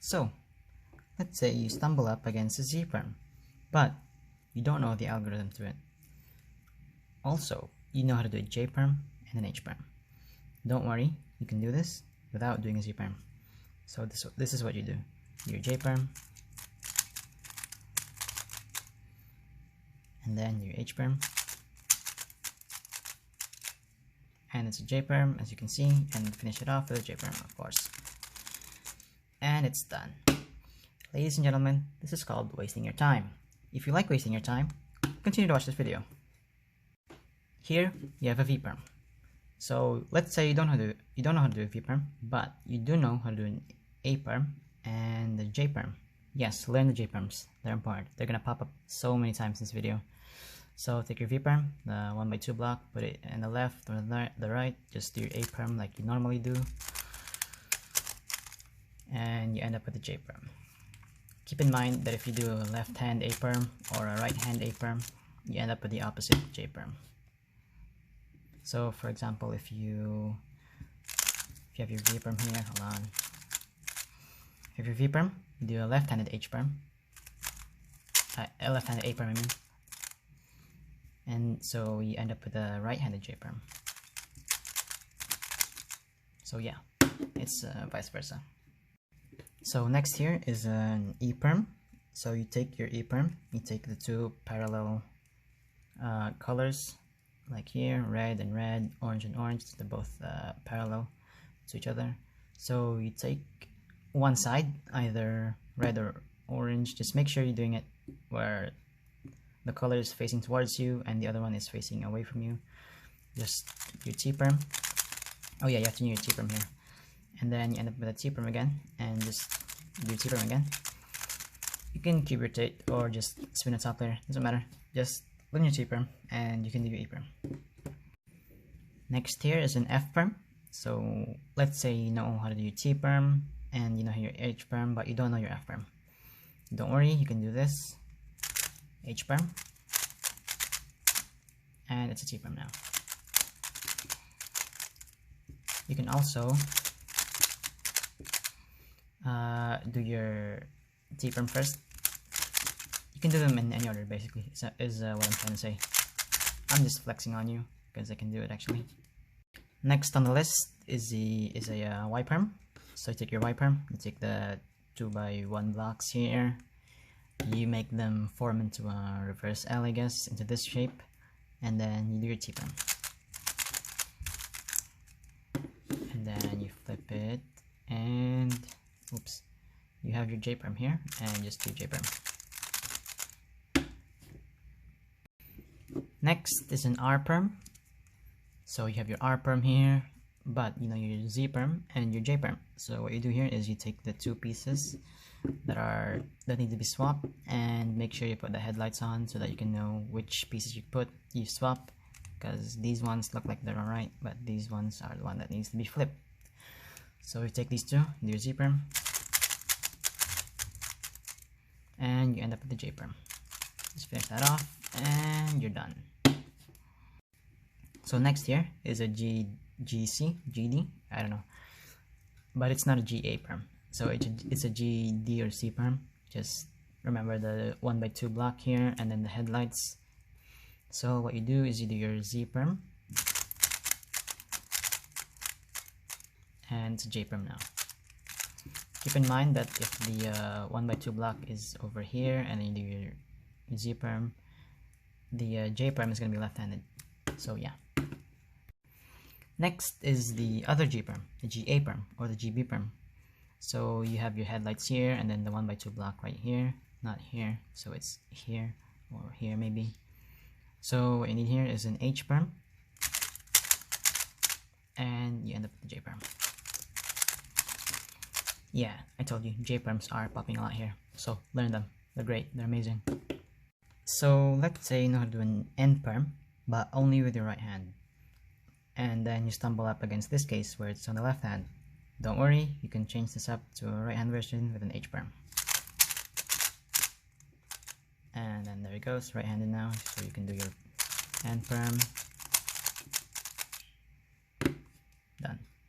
So, let's say you stumble up against a Z-perm, but you don't know the algorithm to it. Also, you know how to do a J-perm and an H-perm. Don't worry, you can do this without doing a Z-perm. So this is what you do. Your J-perm, and then your H-perm, and it's a J-perm as you can see, and finish it off with a J-perm, of course. And it's done. Ladies and gentlemen, this is called wasting your time. If you like wasting your time, continue to watch this video. Here you have a V-perm. So let's say you don't know how to do a V-perm, but you do know how to do an A-perm and a J-perm. Yes, learn the J-perms. They're important. They're gonna pop up so many times in this video. So take your V-perm, the 1x2 block, put it in the left or the right. Just do your A-perm like you normally do, and you end up with a J-perm. Keep in mind that if you do a left hand A-perm or a right hand A-perm, you end up with the opposite J-perm. So for example, if you have your V-perm here, hold on. If you have your V-perm, you do a left-handed H-perm, a left-handed A-perm, I mean. And so you end up with a right-handed J-perm. So yeah, it's vice versa. So next here is an E-perm. So you take your E-perm, you take the two parallel colors, like here, red and red, orange and orange. They're both parallel to each other. So you take one side, either red or orange. Just make sure you're doing it where the color is facing towards you and the other one is facing away from you. Just your T-perm. Oh yeah, you have to do your T-perm here. And then you end up with a T-perm again, and just do your T-perm again. You can cube rotate or just spin the top layer, doesn't matter. Just learn your T-perm and you can do your E-perm. Next here is an F-perm. So let's say you know how to do your T-perm and you know your H-perm, but you don't know your F-perm. Don't worry, you can do this. H-perm, and it's a T-perm now. You can also do your T-perm first. You can do them in any order, basically, is what I'm trying to say. I'm just flexing on you because I can do it actually. Next on the list is a Y-perm. So you take your Y-perm, you take the 2x1 blocks here, you make them form into a reverse L, I guess, into this shape, and then you do your T-perm. And then you flip it, and oops, you have your J-perm here, and just do J-perm. Next is an R-perm. So you have your R-perm here, but you know your Z-perm and your J-perm. So what you do here is you take the two pieces that need to be swapped, and make sure you put the headlights on so that you can know which pieces you swap, because these ones look like they're alright, but these ones are the one that needs to be flipped. So you take these two, do your Z-perm, and you end up with the J-perm. Just finish that off and you're done. So next here is a GD, I don't know, but it's not a GA-perm. So it's a GD or C-perm. Just remember the 1x2 block here and then the headlights. So what you do is you do your Z-perm, and it's a J-perm now. Keep in mind that if the 1x2 block is over here and then you do your Z-perm, the J-perm is going to be left-handed. So yeah. Next is the other G-perm, the GA-perm or the GB-perm. So you have your headlights here and then the 1x2 block right here, not here, so it's here or here maybe. So what you need here is an H-perm, and you end up with the J-perm. Yeah, I told you, J-perms are popping a lot here, so learn them. They're great, they're amazing. So let's say you know how to do an N-perm, but only with your right hand. And then you stumble up against this case where it's on the left hand. Don't worry, you can change this up to a right hand version with an H-perm. And then there it goes, right handed now, so you can do your N-perm